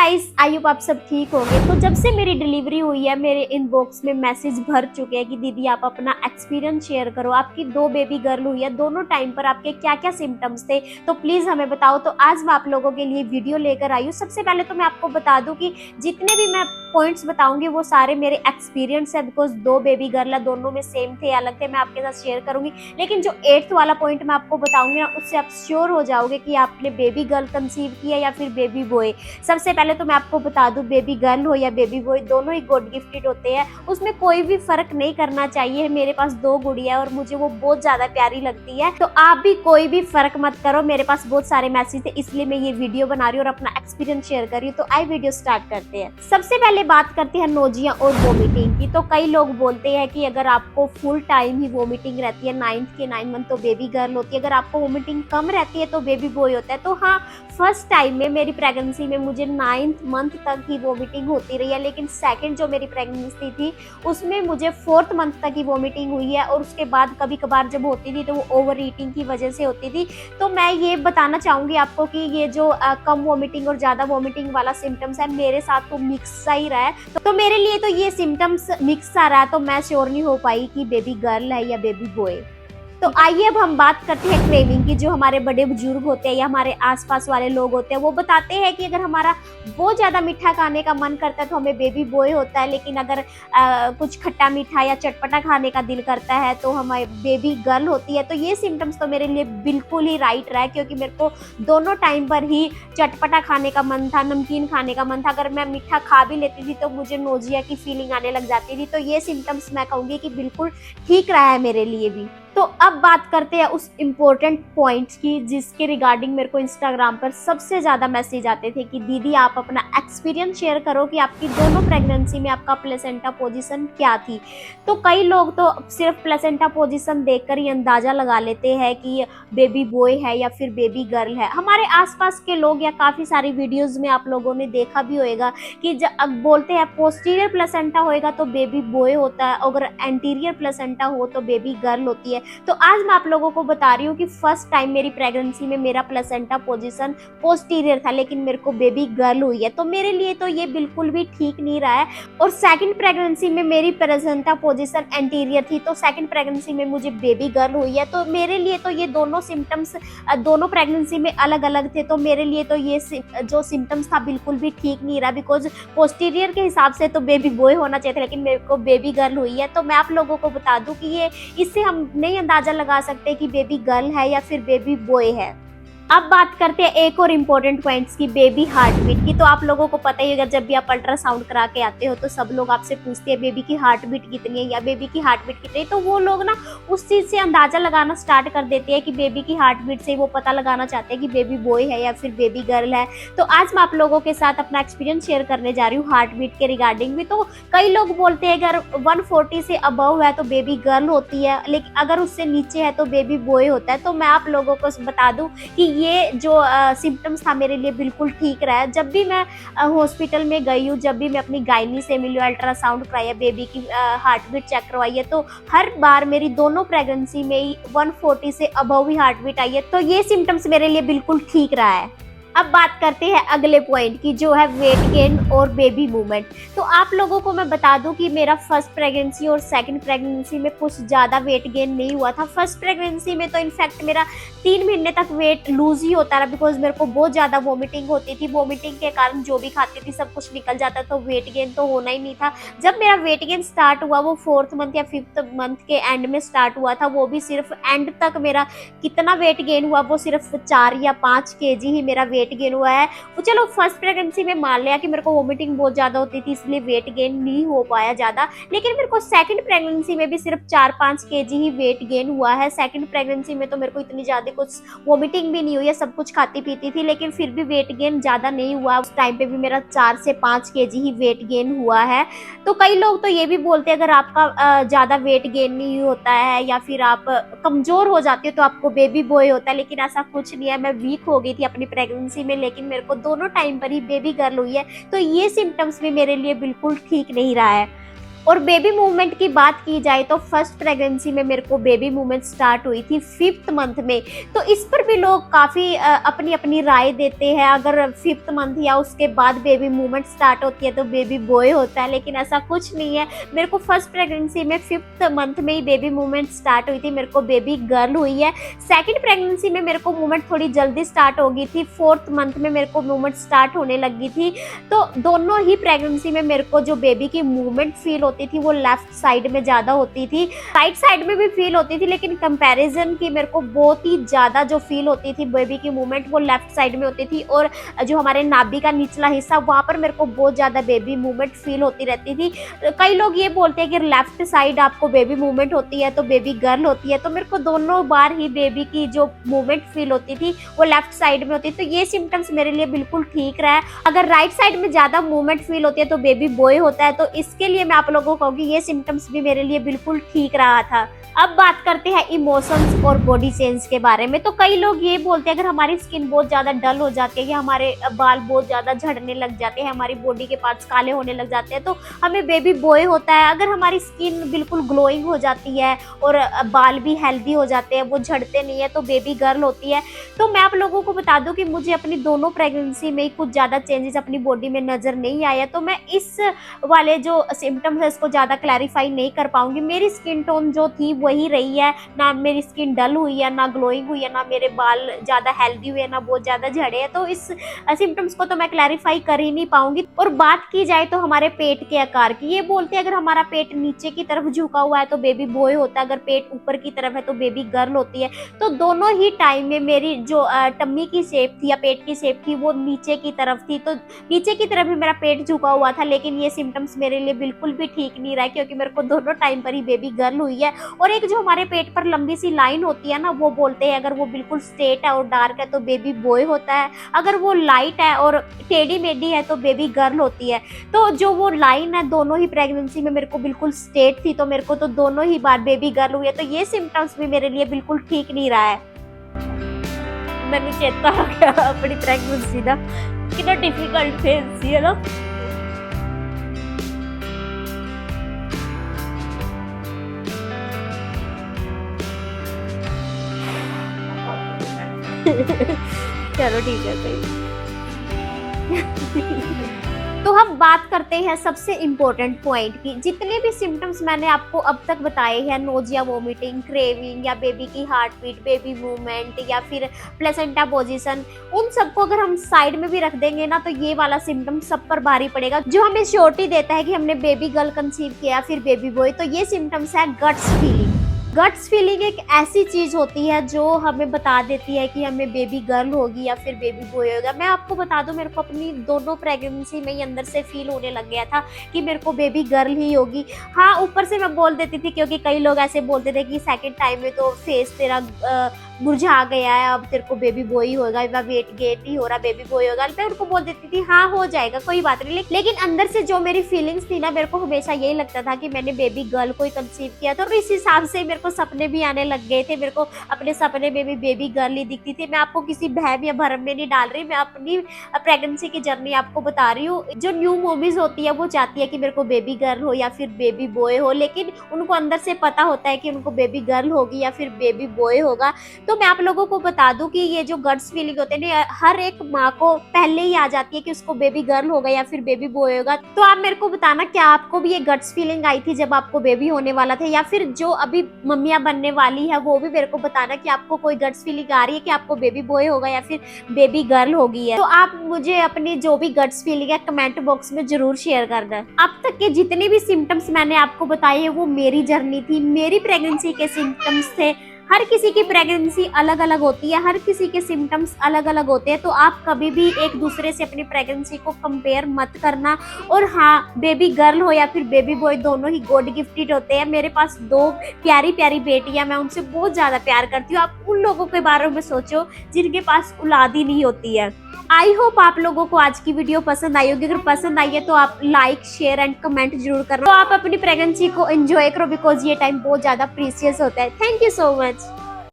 Guys, I hope आप सब ठीक होंगे। तो जब से मेरी डिलीवरी हुई है मेरे इनबॉक्स में मैसेज भर चुके हैं कि दीदी आप अपना एक्सपीरियंस शेयर करो, आपकी 2 बेबी गर्ल हुई है, दोनों टाइम पर आपके क्या क्या सिम्टम्स थे, तो प्लीज हमें बताओ। तो आज मैं आप लोगों के लिए वीडियो लेकर आई हूँ। सबसे पहले तो मैं आपको बता दूं कि जितने भी मैं पॉइंट्स बताऊंगी वो सारे मेरे एक्सपीरियंस है, बिकॉज 2 बेबी गर्ल है, दोनों में सेम थे अलग थे, मैं आपके साथ शेयर करूंगी। लेकिन जो 8th वाला पॉइंट मैं आपको बताऊंगी ना, उससे आप श्योर हो जाओगे कि आपने बेबी गर्ल कंसीव किया या फिर बेबी बॉय। सबसे पहले तो मैं आपको बता दूं, बेबी गर्ल हो या बेबी बॉय दोनों ही गॉड गिफ्टेड होते हैं, उसमें कोई भी फर्क नहीं करना चाहिए। मेरे पास 2 गुड़िया है और मुझे वो बहुत ज्यादा प्यारी लगती है, तो आप भी कोई भी फर्क मत करो। मेरे पास बहुत सारे मैसेज थे इसलिए मैं ये वीडियो बना रही हूँ और अपना एक्सपीरियंस शेयर कर रही हूँ। तो आई वीडियो स्टार्ट करते हैं। सबसे पहले बात करते हैं नोजिया और वोमिटिंग की। तो कई लोग बोलते हैं कि अगर आपको फुल टाइम ही वोमिटिंग रहती है 9th के 9 मंथ तो बेबी गर्ल होती है, अगर आपको वोमिटिंग कम रहती है तो बेबी बॉय होता है। तो हाँ, फर्स्ट टाइम में मेरी प्रेगनेंसी में मुझे 9th मंथ तक ही वोमिटिंग होती रही है, लेकिन सेकंड जो मेरी प्रेगनेंसी थी उसमें मुझे 4th मंथ तक ही वोमिटिंग हुई है, और उसके बाद कभी कभार जब होती थी तो वो ओवर ईटिंग की वजह से होती थी। तो मैं ये बताना चाहूंगी आपको कि ये जो कम वोमिटिंग और ज्यादा वोमिटिंग वाला सिम्टम्स है मेरे साथ तो मिक्स सा ही रहा है। तो मेरे लिए तो ये सिम्टम्स मिक्स सा रहा है, तो मैं श्योर नहीं हो पाई कि बेबी गर्ल है या बेबी बॉय। तो आइए अब हम बात करते हैं क्रेविंग की। जो हमारे बड़े बुजुर्ग होते हैं या हमारे आसपास वाले लोग होते हैं वो बताते हैं कि अगर हमारा बहुत ज्यादा मीठा खाने का मन करता है तो हमें बेबी बॉय होता है, लेकिन अगर कुछ खट्टा मीठा या चटपटा खाने का दिल करता है तो हमारी बेबी गर्ल होती है। तो ये सिम्टम्स तो मेरे लिए बिल्कुल ही राइट रहा है, क्योंकि मेरे को दोनों टाइम पर ही चटपटा खाने का मन था, नमकीन खाने का मन था। अगर मैं मीठा खा भी लेती थी तो मुझे नोजिया की फीलिंग आने लग जाती थी। तो ये सिम्टम्स मैं कहूंगी कि बिल्कुल ठीक रहा है मेरे लिए भी। तो अब बात करते हैं उस इम्पोर्टेंट पॉइंट्स की जिसके रिगार्डिंग मेरे को इंस्टाग्राम पर सबसे ज़्यादा मैसेज आते थे कि दीदी आप अपना एक्सपीरियंस शेयर करो कि आपकी दोनों प्रेगनेंसी में आपका प्लेसेंटा पोजीशन क्या थी। तो कई लोग तो सिर्फ प्लेसेंटा पोजीशन देखकर ही अंदाज़ा लगा लेते हैं कि बेबी बॉय है या फिर बेबी गर्ल है। हमारे आसपास के लोग या काफ़ी सारी वीडियोज़ में आप लोगों ने देखा भी होगा कि जब बोलते हैं पोस्टीरियर प्लेसेंटा होएगा तो बेबी बॉय होता है, अगर एंटीरियर प्लेसेंटा हो तो बेबी गर्ल होती है। तो आज मैं आप लोगों को बता रही हूँ कि फर्स्ट टाइम मेरी प्रेगनेंसी में मेरा प्लेसेंटा पोजीशन पोस्टीरियर था, लेकिन मेरे को बेबी गर्ल हुई है। तो मेरे लिए तो ये बिल्कुल भी ठीक नहीं रहा है। और सेकंड प्रेगनेंसी में मेरी प्लेसेंटा पोजीशन एंटीरियर थी, तो सेकंड प्रेगनेंसी में मुझे बेबी गर्ल हुई है। तो मेरे लिए तो ये दोनों सिम्टम्स दोनों प्रेगनेंसी में अलग अलग थे। तो मेरे लिए तो ये जो सिम्टम्स था बिल्कुल भी ठीक नहीं रहा, बिकॉज पोस्टीरियर के हिसाब से तो बेबी बॉय होना चाहिए था, लेकिन मेरे को बेबी गर्ल हुई है। तो मैं आप लोगों को बता दूं कि ये इससे हम नहीं अंदाजा लगा सकते कि बेबी गर्ल है या फिर बेबी बॉय है। अब बात करते हैं एक और इम्पोर्टेंट पॉइंट्स की, बेबी हार्ट बीट की। तो आप लोगों को पता ही होगा, जब भी आप अल्ट्रासाउंड करा के आते हो तो सब लोग आपसे पूछते हैं बेबी की हार्ट बीट कितनी है या बेबी की हार्ट बीट कितनी है। तो वो लोग ना उस चीज़ से अंदाजा लगाना स्टार्ट कर देते हैं कि बेबी की हार्ट बीट से वो पता लगाना चाहते हैं कि बेबी बॉय है या फिर बेबी गर्ल है। तो आज मैं आप लोगों के साथ अपना एक्सपीरियंस शेयर करने जा रही हूँ हार्ट बीट के रिगार्डिंग भी। तो कई लोग बोलते हैं अगर 140 से अबव है तो बेबी गर्ल होती है, लेकिन अगर उससे नीचे है तो बेबी बॉय होता है। तो मैं आप लोगों को बता दूं कि ये जो सिम्टम्स था मेरे लिए बिल्कुल ठीक रहा है। जब भी मैं हॉस्पिटल में गई हूँ, जब भी मैं अपनी गायनी से मिली, अल्ट्रासाउंड कराया, बेबी की हार्ट बीट चेक करवाई है, तो हर बार मेरी दोनों प्रेगनेंसी में ही 140 से अबव ही हार्ट बीट आई है। तो ये सिम्टम्स मेरे लिए बिल्कुल ठीक रहा है। अब बात करते हैं अगले पॉइंट की, जो है वेट गेन और बेबी मूवमेंट। तो आप लोगों को मैं बता दूं कि मेरा फर्स्ट प्रेगनेंसी और सेकंड प्रेगनेंसी में कुछ ज़्यादा वेट गेन नहीं हुआ था। फर्स्ट प्रेगनेंसी में तो इनफैक्ट मेरा 3 महीने तक वेट लूज ही होता रहा, बिकॉज मेरे को बहुत ज़्यादा वॉमिटिंग होती थी। वॉमिटिंग के कारण जो भी खाती थी सब कुछ निकल जाता, तो वेट गेन तो होना ही नहीं था। जब मेरा वेट गेन स्टार्ट हुआ वो 4th मंथ या 5th मंथ के एंड में स्टार्ट हुआ था, वो भी सिर्फ एंड तक मेरा कितना वेट गेन हुआ वो सिर्फ 4 या 5 kg ही मेरा वेट गेन हुआ है। वो चलो फर्स्ट प्रेगनेंसी में मान लिया कि मेरे को वोमिटिंग बहुत ज्यादा होती थी इसलिए वेट गेन नहीं हो पाया ज्यादा, लेकिन मेरे को सेकंड प्रेगनेंसी में भी सिर्फ 4-5 kg ही वेट गेन हुआ है। सेकंड प्रेगनेंसी में तो मेरे को इतनी ज्यादा कुछ वोमिटिंग भी नहीं हुई है, सब कुछ खाती पीती थी, लेकिन फिर भी वेट गेन ज्यादा नहीं हुआ। उस टाइम पे भी मेरा 4 से 5 kg ही वेट गेन हुआ है। तो कई लोग तो ये भी बोलते हैं अगर आपका ज्यादा वेट गेन नहीं होता है या फिर आप कमजोर हो जाते हो तो आपको बेबी बॉय होता है, लेकिन ऐसा कुछ नहीं है। मैं वीक हो गई थी अपनी प्रेगनेंसी में, लेकिन मेरे को दोनों टाइम पर ही बेबी गर्ल हुई है। तो ये सिम्टम्स भी मेरे लिए बिल्कुल ठीक नहीं रहा है। और बेबी मूवमेंट की बात की जाए तो फर्स्ट प्रेगनेंसी में मेरे को बेबी मूवमेंट स्टार्ट हुई थी 5th मंथ में। तो इस पर भी लोग काफ़ी अपनी अपनी राय देते हैं, अगर 5th मंथ या उसके बाद बेबी मूवमेंट स्टार्ट होती है तो बेबी बॉय होता है, लेकिन ऐसा कुछ नहीं है। मेरे को फर्स्ट प्रेगनेंसी में 5th मंथ में ही बेबी मूवमेंट स्टार्ट हुई थी, मेरे को बेबी गर्ल हुई है। सेकेंड प्रेगनेंसी में मेरे को मूवमेंट थोड़ी जल्दी स्टार्ट हो गई थी, 4th मंथ में मेरे को मूवमेंट स्टार्ट होने लगी थी। तो दोनों ही प्रेगनेंसी में मेरे को जो बेबी की मूवमेंट फील होती थी वो लेफ्ट साइड में ज़्यादा होती थी, राइट साइड में भी फील होती थी, लेकिन कंपैरिजन की मेरे को बहुत ही ज़्यादा जो फील होती थी बेबी की मूवमेंट वो लेफ्ट साइड में होती थी। और जो हमारे नाभि का निचला हिस्सा वहाँ पर मेरे को बहुत ज़्यादा बेबी मूवमेंट फील होती रहती थी। कई लोग ये बोलते हैं कि लेफ्ट साइड आपको बेबी मूवमेंट होती है तो बेबी गर्ल होती है, तो मेरे को दोनों बार ही बेबी की जो मूवमेंट फील होती थी वो लेफ्ट साइड में होती थी। तो ये सिम्टम्स मेरे लिए बिल्कुल ठीक रहा है। अगर राइट साइड में ज़्यादा मूवमेंट फील होती है तो बेबी बॉय होता है, तो इसके लिए मैं आप लोगों को कहूँगी ये सिम्टम्स भी मेरे लिए बिल्कुल ठीक रहा था। अब बात करते हैं इमोशंस और बॉडी चेंज के बारे में। तो कई लोग ये बोलते हैं अगर हमारी स्किन बहुत ज़्यादा डल हो जाती है या हमारे बाल बहुत ज़्यादा झड़ने लग जाते हैं, हमारी बॉडी के पार्ट्स काले होने लग जाते हैं, तो हमें बेबी बॉय होता है। अगर हमारी स्किन बिल्कुल ग्लोइंग हो जाती है और बाल भी हेल्दी हो जाते हैं, वो झड़ते नहीं है, तो बेबी गर्ल होती है। तो मैं आप लोगों को बता दूं कि मुझे अपनी दोनों प्रेगनेंसी में कुछ ज़्यादा चेंजेस अपनी बॉडी में नज़र नहीं आया, तो मैं इस वाले जो सिम्टम्स है इसको ज़्यादा क्लैरिफाई नहीं कर पाऊंगी। मेरी स्किन टोन जो थी वही रही है, ना मेरी स्किन डल हुई है, ना ग्लोइंग हुई है, ना मेरे बाल ज़्यादा हेल्दी हुए, ना बहुत ज़्यादा झड़े हैं। तो इस सिम्टम्स को तो मैं क्लैरिफाई कर ही नहीं पाऊंगी। और बात की जाए तो हमारे पेट के आकार की, ये बोलते हैं अगर हमारा पेट नीचे की तरफ झुका हुआ है तो बेबी बॉय होता है, अगर पेट ऊपर की तरफ है तो बेबी गर्ल होती है। तो दोनों ही टाइम में मेरी जो टम्मी की शेप थी या पेट की शेप थी वो नीचे की तरफ थी, तो नीचे की तरफ ही मेरा पेट झुका हुआ था। लेकिन ये सिम्टम्स मेरे लिए बिल्कुल भी ठीक नहीं रहा, क्योंकि मेरे को दोनों टाइम पर ही बेबी गर्ल हुई है। और एक जो हमारे पेट पर लंबी सी लाइन होती है ना, वो बोलते हैं अगर वो बिल्कुल स्ट्रेट है और डार्क है तो बेबी बॉय होता है, अगर वो लाइट है और टेढ़ी मेढ़ी है तो बेबी गर्ल होती है। तो जो वो लाइन है दोनों ही प्रेगनेंसी में मेरे को बिल्कुल स्ट्रेट थी, तो मेरे को तो दोनों ही बार बेबी गर्ल हुई है। तो ये सिम्टम्स भी मेरे लिए बिल्कुल ठीक नहीं रहा है। मैंने चेता आ गया अपनी प्रेगनेंसी का कितना डिफिकल्ट फेज थी, है ना। चलो ठीक है सही। तो हम बात करते हैं सबसे इम्पोर्टेंट पॉइंट की। जितने भी सिम्टम्स मैंने आपको अब तक बताए हैं, नोजिया, वोमिटिंग, क्रेविंग या बेबी की हार्ट बीट, बेबी मूवमेंट या फिर प्लेसेंटा पोजीशन, उन सबको अगर हम साइड में भी रख देंगे ना तो ये वाला सिम्टम सब पर भारी पड़ेगा। जो हमें श्योरिटी देता है कि हमने बेबी गर्ल कंसीव किया फिर बेबी बॉय, तो ये सिम्टम्स है गट्स फीलिंग। गट्स फीलिंग एक ऐसी चीज होती है जो हमें बता देती है कि हमें बेबी गर्ल होगी या फिर बेबी बॉय होगा। मैं आपको बता दूं, मेरे को अपनी दोनों प्रेगनेंसी में ही अंदर से फील होने लग गया था कि मेरे को बेबी गर्ल ही होगी। हाँ, ऊपर से मैं बोल देती थी, क्योंकि कई लोग ऐसे बोलते थे कि सेकंड टाइम में तो फेस तेरा मुरझा गया है, अब तेरे को बेबी बॉय होगा, या वेट गेट ही हो रहा, बेबी बॉय होगा। मैं उनको बोल देती थी हाँ हो जाएगा कोई बात नहीं। लेकिन अंदर से जो मेरी फीलिंग्स थी ना, मेरे को हमेशा यही लगता था कि मैंने बेबी गर्ल को ही कंसीव किया। तो इस हिसाब से मेरे को सपने भी आने लग गए थे। मेरे को अपने सपने में भी बेबी गर्ल ही दिखती थी। मैं आपको किसी बहम या भरम में नहीं डाल रही, मैं अपनी प्रेगनेंसी की जर्नी आपको बता रही हूँ। जो न्यू मॉमीज होती है वो चाहती है कि मेरे को बेबी गर्ल हो या फिर बेबी बॉय हो, लेकिन उनको अंदर से पता होता है कि उनको बेबी गर्ल होगी या फिर बेबी बॉय होगा। तो मैं आप लोगों को बता दूं कि ये जो गट्स फीलिंग होते हैं ना, हर एक माँ को पहले ही आ जाती है कि उसको बेबी गर्ल होगा या फिर बेबी बॉय होगा। तो आप मेरे को बताना, क्या आपको भी ये गट्स फीलिंग आई थी जब आपको बेबी होने वाला था, या फिर जो अभी मम्मियाँ बनने वाली है वो भी मेरे को बताना कि आपको कोई गट्स फीलिंग आ रही है कि आपको बेबी बॉय होगा या फिर बेबी गर्ल होगी है। तो आप मुझे अपनी जो भी गट्स फीलिंग है कमेंट बॉक्स में जरूर शेयर करना। अब तक के जितने भी सिम्टम्स मैंने आपको बताए हैं वो मेरी जर्नी थी, मेरी प्रेगनेंसी के सिम्टम्स थे। हर किसी की प्रेगनेंसी अलग अलग होती है, हर किसी के सिम्टम्स अलग अलग होते हैं। तो आप कभी भी एक दूसरे से अपनी प्रेगनेंसी को कंपेयर मत करना। और हाँ, बेबी गर्ल हो या फिर बेबी बॉय, दोनों ही गॉड गिफ्टेड होते हैं। मेरे पास 2 प्यारी प्यारी बेटियां, मैं उनसे बहुत ज़्यादा प्यार करती हूँ। आप उन लोगों के बारे में सोचो जिनके पास औलाद ही नहीं होती है। आई होप आप लोगों को आज की वीडियो पसंद आई होगी। अगर पसंद आई है तो आप लाइक, शेयर एंड कमेंट जरूर करना। तो आप अपनी प्रेगनेंसी को एंजॉय करो, बिकॉज ये टाइम बहुत ज़्यादा प्रीशियस होता है। Thank you so much.